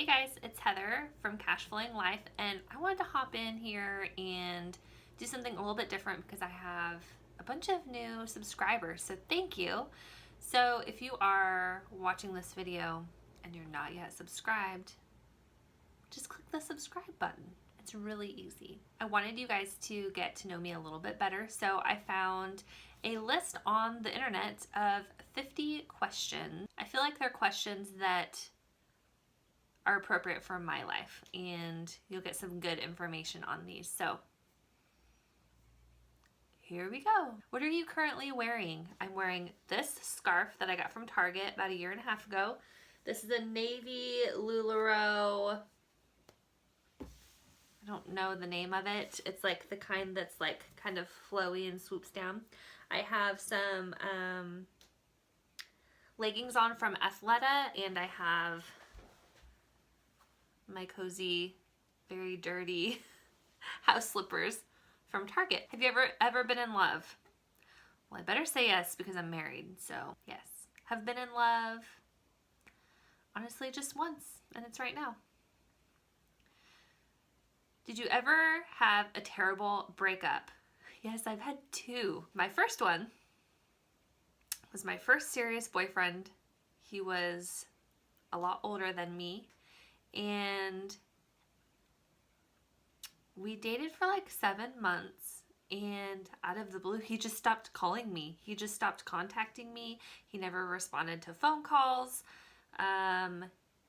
Hey guys, it's Heather from Cash Flowing Life, and I wanted to hop in here and do something a little bit different because I have a bunch of new subscribers, so thank you. So if you are watching this video and you're not yet subscribed, just click the subscribe button. It's really easy. I wanted you guys to get to know me a little bit better, so I found a list on the internet of 50 questions. I feel like they're questions that are appropriate for my life, and you'll get some good information on these. So here we go. What are you currently wearing? I'm wearing this scarf that I got from Target about a year and a half ago. This is a navy LuLaRoe. I don't know the name of it. It's like the kind that's like kind of flowy and swoops down. I have some leggings on from Athleta, and I have my cozy, very dirty house slippers from Target. Have you ever been in love? Well, I better say yes because I'm married, so yes. Have been in love, honestly, just once, and it's right now. Did you ever have a terrible breakup? Yes, I've had two. My first one was my first serious boyfriend. He was a lot older than me, and we dated for like 7 months, and out of the blue he just stopped calling me. He just stopped contacting me. He never responded to phone calls.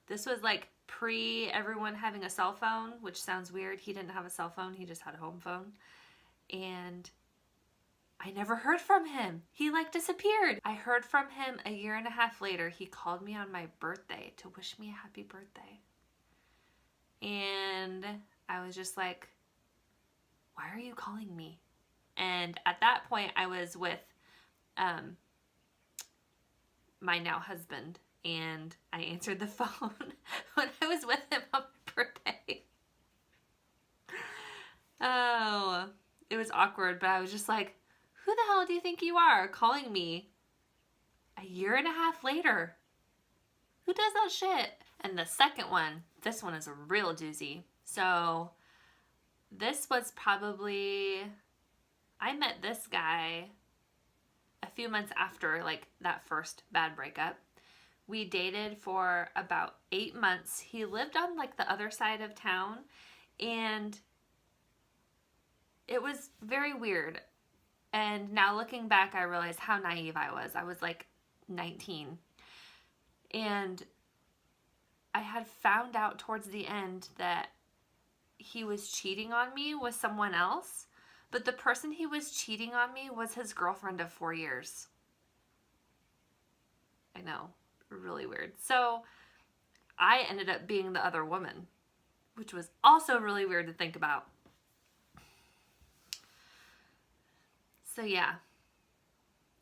This was like pre everyone having a cell phone, which sounds weird. He didn't have a cell phone, he just had a home phone, and I never heard from him. He like disappeared. I heard from him a year and a half later. He called me on my birthday to wish me a happy birthday. And I was just like, why are you calling me? And at that point I was with my now husband, and I answered the phone when I was with him on my birthday. Oh, it was awkward, but I was just like, who the hell do you think you are calling me a year and a half later? Who does that shit? And the second one, this one is a real doozy. So this was probably, I met this guy a few months after like that first bad breakup. We dated for about 8 months. He lived on like the other side of town, and it was very weird. And now looking back, I realize how naive I was. I was like 19. And I had found out towards the end that he was cheating on me with someone else, but the person he was cheating on me was his girlfriend of 4 years. I know, really weird. So I ended up being the other woman, which was also really weird to think about. So yeah,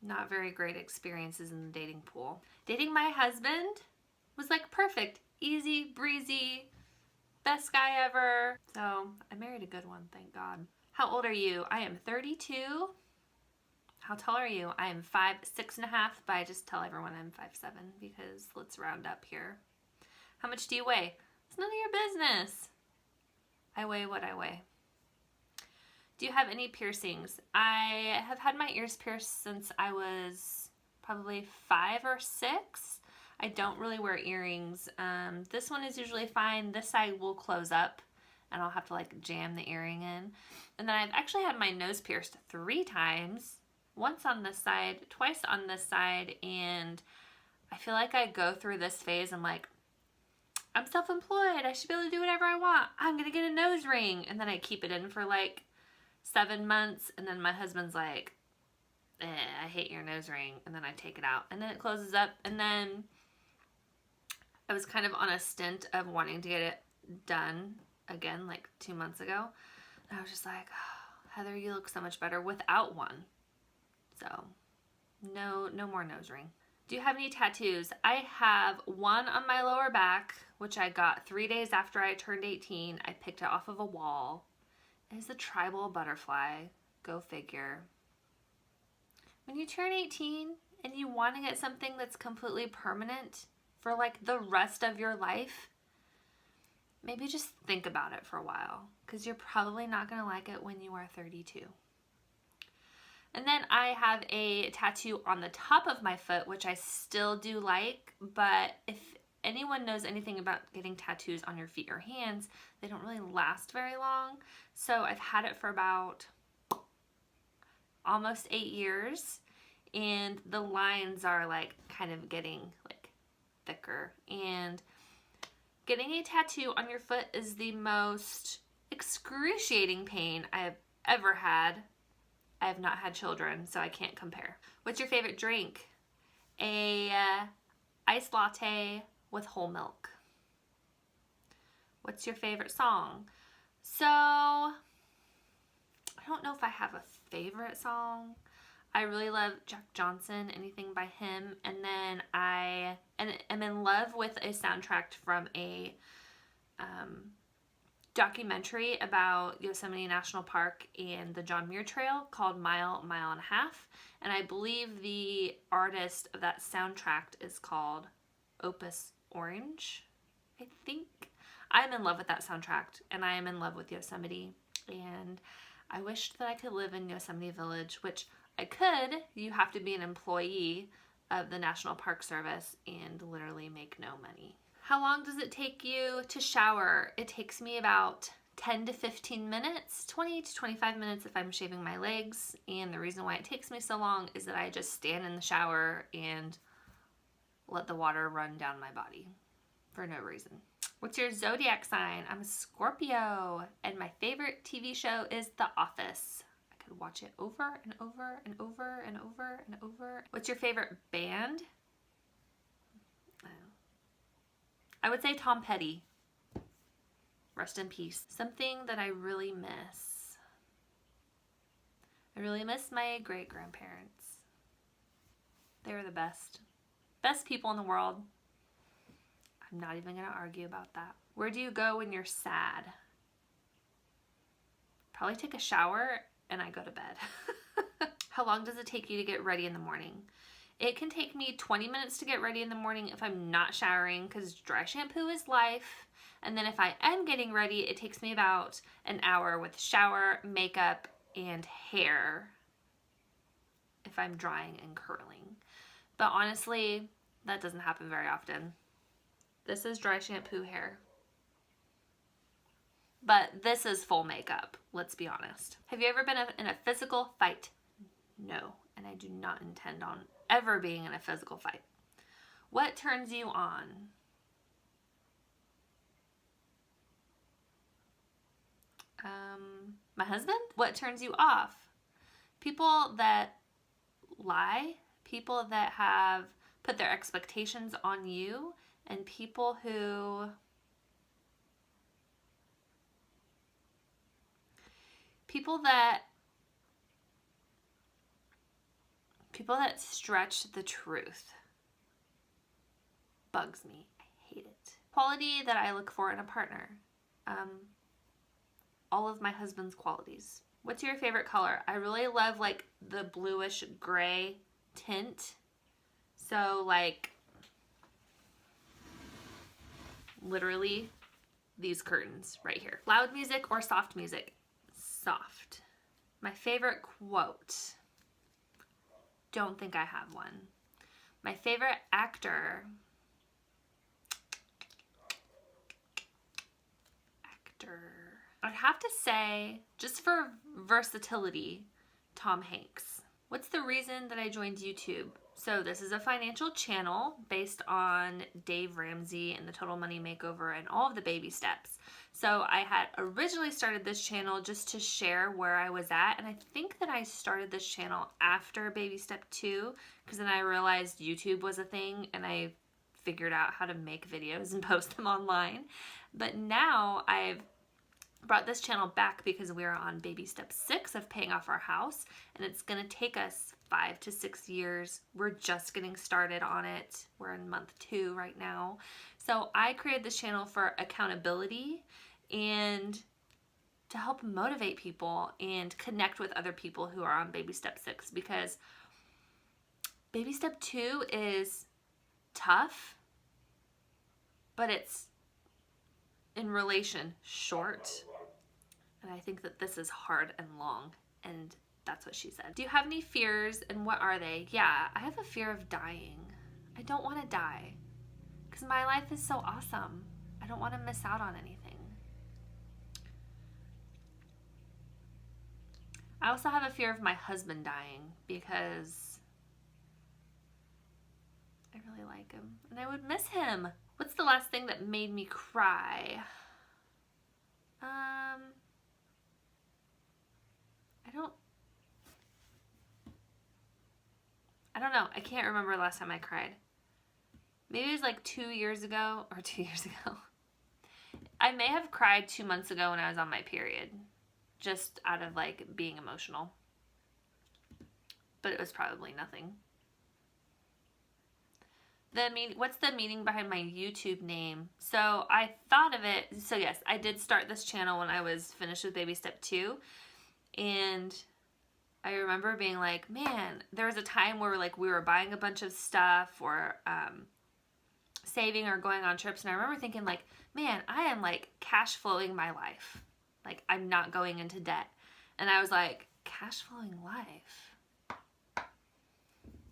not very great experiences in the dating pool. Dating my husband was like perfect, easy, breezy, best guy ever. So I married a good one, thank God. How old are you? I am 32. How tall are you? I am 5'6.5", but I just tell everyone I'm 5'7" because let's round up here. How much do you weigh? It's none of your business. I weigh what I weigh. Do you have any piercings? I have had my ears pierced since I was probably 5 or 6. I don't really wear earrings. This one is usually fine. This side will close up and I'll have to like jam the earring in. And then I've actually had my nose pierced 3 times. Once on this side, twice on this side, and I feel like I go through this phase. I'm like, I'm self-employed. I should be able to do whatever I want. I'm gonna get a nose ring. And then I keep it in for like 7 months, and then my husband's like, I hate your nose ring, and then I take it out, and then it closes up. And then I was kind of on a stint of wanting to get it done again like 2 months ago, and I was just like, oh, Heather, you look so much better without one. So no more nose ring. Do you have any tattoos? I have one on my lower back, which I got 3 days after I turned 18. I picked it off of a wall. It is a tribal butterfly. Go figure. When you turn 18 and you want to get something that's completely permanent for like the rest of your life, maybe just think about it for a while, because you're probably not going to like it when you are 32. And then I have a tattoo on the top of my foot, which I still do like, but if anyone knows anything about getting tattoos on your feet or hands, they don't really last very long. So I've had it for about almost 8 years, and the lines are like kind of getting like thicker. And getting a tattoo on your foot is the most excruciating pain I have ever had. I have not had children, so I can't compare. What's your favorite drink? A iced latte with whole milk. What's your favorite song? So, I don't know if I have a favorite song. I really love Jack Johnson, anything by him. And then I am in love with a soundtrack from a documentary about Yosemite National Park and the John Muir Trail called Mile, Mile and a Half. And I believe the artist of that soundtrack is called Opus Orange, I think. I'm in love with that soundtrack, and I am in love with Yosemite. And I wished that I could live in Yosemite Village, which I could. You have to be an employee of the National Park Service and literally make no money. How long does it take you to shower? It takes me about 10 to 15 minutes, 20 to 25 minutes if I'm shaving my legs. And the reason why it takes me so long is that I just stand in the shower and let the water run down my body for no reason. What's your zodiac sign? I'm a Scorpio, and my favorite TV show is The Office. I could watch it over and over and over and over and over. What's your favorite band? I would say Tom Petty. Rest in peace. Something that I really miss. I really miss my great-grandparents. They were the best. Best people in the world. I'm not even going to argue about that. Where do you go when you're sad? Probably take a shower and I go to bed. How long does it take you to get ready in the morning? It can take me 20 minutes to get ready in the morning if I'm not showering, because dry shampoo is life. And then if I am getting ready, it takes me about an hour with shower, makeup, and hair if I'm drying and curling. But honestly, that doesn't happen very often. This is dry shampoo hair. But this is full makeup, let's be honest. Have you ever been in a physical fight? No, and I do not intend on ever being in a physical fight. What turns you on? My husband? What turns you off? People that lie, people that have put their expectations on you, and people that stretch the truth. Bugs me. I hate it. Quality that I look for in a partner. All of my husband's qualities. What's your favorite color? I really love like the bluish gray tint. So like literally these curtains right here. Loud music or soft music? Soft. My favorite quote. Don't think I have one. My favorite actor. I'd have to say, just for versatility, Tom Hanks. What's the reason that I joined YouTube? So this is a financial channel based on Dave Ramsey and the Total Money Makeover and all of the baby steps. So I had originally started this channel just to share where I was at, and I think that I started this channel after baby step 2, because then I realized YouTube was a thing and I figured out how to make videos and post them online. But now I've brought this channel back because we're on baby step 6 of paying off our house, and it's gonna take us 5 to 6 years. We're just getting started on it. We're in month 2 right now. So I created this channel for accountability and to help motivate people and connect with other people who are on baby step 6, because baby step 2 is tough, but it's in relation, short. And I think that this is hard and long, and that's what she said. Do you have any fears, and what are they? Yeah, I have a fear of dying. I don't want to die because my life is so awesome. I don't want to miss out on anything. I also have a fear of my husband dying because I really like him and I would miss him. What's the last thing that made me cry? I don't know. I can't remember the last time I cried. Maybe it was like 2 years ago or 2 years ago. I may have cried 2 months ago when I was on my period, just out of like being emotional. But it was probably nothing. What's the meaning behind my YouTube name? So I thought of it. So yes, I did start this channel when I was finished with baby step 2. And I remember being like, man, there was a time where like we were buying a bunch of stuff or saving or going on trips. And I remember thinking like, man, I am like cash flowing my life. Like I'm not going into debt. And I was like, cash flowing life.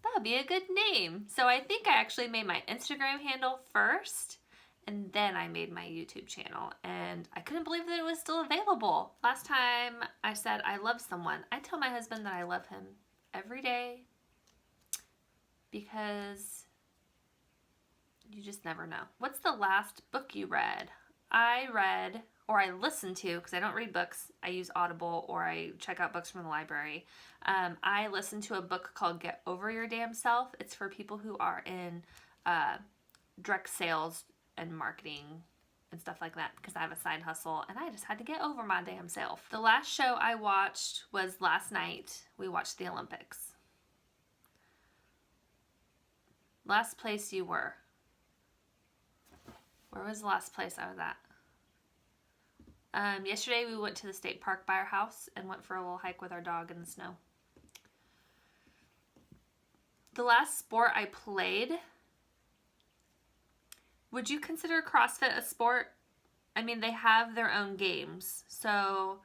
That would be a good name. So I think I actually made my Instagram handle first and then I made my YouTube channel and I couldn't believe that it was still available. Last time I said I love someone, I tell my husband that I love him every day because you just never know. What's the last book you read? I read, or I listened to, because I don't read books, I use Audible or I check out books from the library. I listened to a book called Get Over Your Damn Self. It's for people who are in direct sales and marketing and stuff like that because I have a side hustle and I just had to get over my damn self. The last show I watched was last night. We watched the Olympics. Last place you were. Where was the last place I was at? Yesterday we went to the state park by our house and went for a little hike with our dog in the snow. The last sport I played, would you consider CrossFit a sport? I mean, they have their own games. So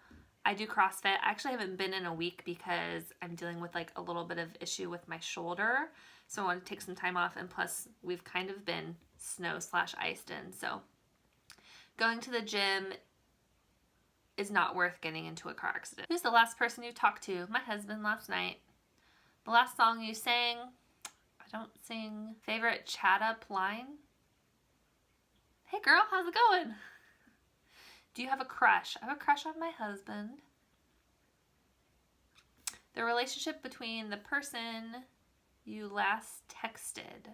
I do CrossFit. I actually haven't been in a week because I'm dealing with like a little bit of issue with my shoulder. So I want to take some time off, and plus we've kind of been snow/iced in. So going to the gym is not worth getting into a car accident. Who's the last person you talked to? My husband last night. The last song you sang? I don't sing. Favorite chat up line? Hey girl, how's it going? Do you have a crush? I have a crush on my husband. The relationship between the person you last texted.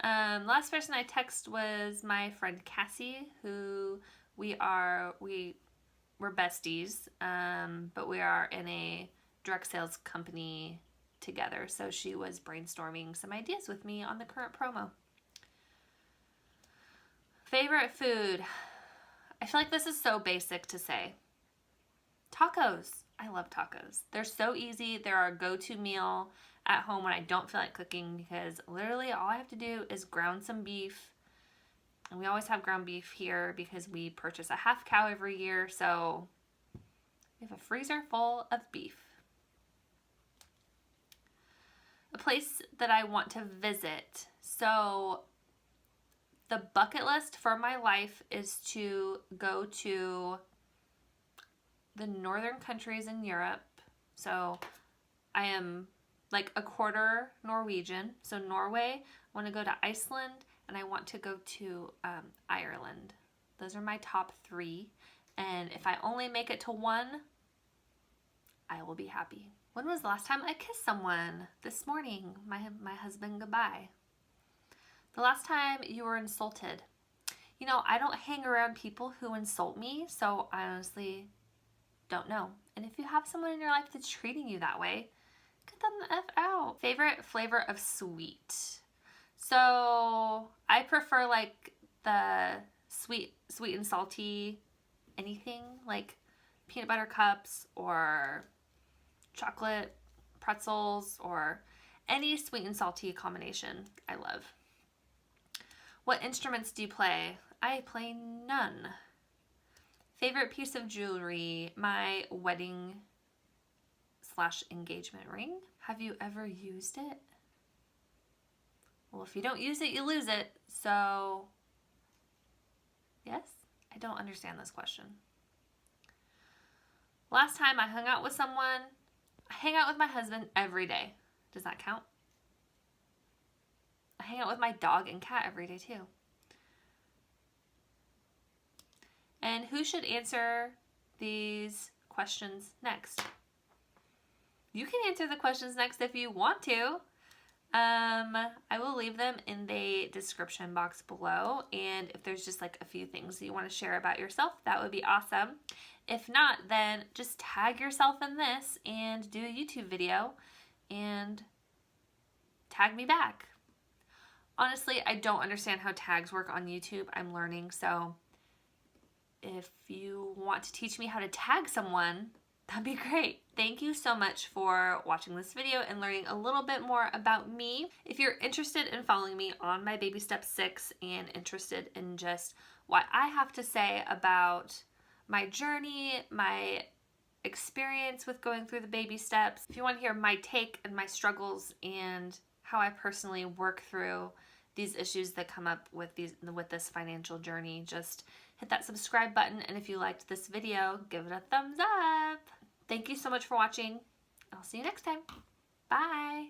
Last person I texted was my friend Cassie, who we're besties, but we are in a direct sales company together. So she was brainstorming some ideas with me on the current promo. Favorite food? I feel like this is so basic to say. Tacos. I love tacos. They're so easy. They're our go-to meal at home when I don't feel like cooking because literally all I have to do is ground some beef. And we always have ground beef here because we purchase a half cow every year. So we have a freezer full of beef. A place that I want to visit. So the bucket list for my life is to go to the northern countries in Europe. So I am like a quarter Norwegian. So Norway, I want to go to Iceland, and I want to go to Ireland. Those are my top 3. And if I only make it to one, I will be happy. When was the last time I kissed someone? This morning, my husband goodbye. The last time you were insulted. You know, I don't hang around people who insult me, so I honestly don't know. And if you have someone in your life that's treating you that way, get them the F out. Favorite flavor of sweet. So I prefer like the sweet and salty anything, like peanut butter cups or chocolate pretzels or any sweet and salty combination I love. What instruments do you play? I play none. Favorite piece of jewelry, my wedding / engagement ring. Have you ever used it? Well, if you don't use it, you lose it. So, yes, I don't understand this question. Last time I hung out with someone, I hang out with my husband every day. Does that count? I hang out with my dog and cat every day too. And who should answer these questions next? You can answer the questions next if you want to. I will leave them in the description box below, and if there's just like a few things you want to share about yourself, that would be awesome. If not, then just tag yourself in this and do a YouTube video and tag me back. Honestly, I don't understand how tags work on YouTube. I'm learning, so if you want to teach me how to tag someone, that'd be great. Thank you so much for watching this video and learning a little bit more about me. If you're interested in following me on my baby step 6 and interested in just what I have to say about my journey, my experience with going through the baby steps, if you want to hear my take and my struggles and how I personally work through these issues that come up with this financial journey, just hit that subscribe button, and if you liked this video, give it a thumbs up. Thank you so much for watching. I'll see you next time. Bye.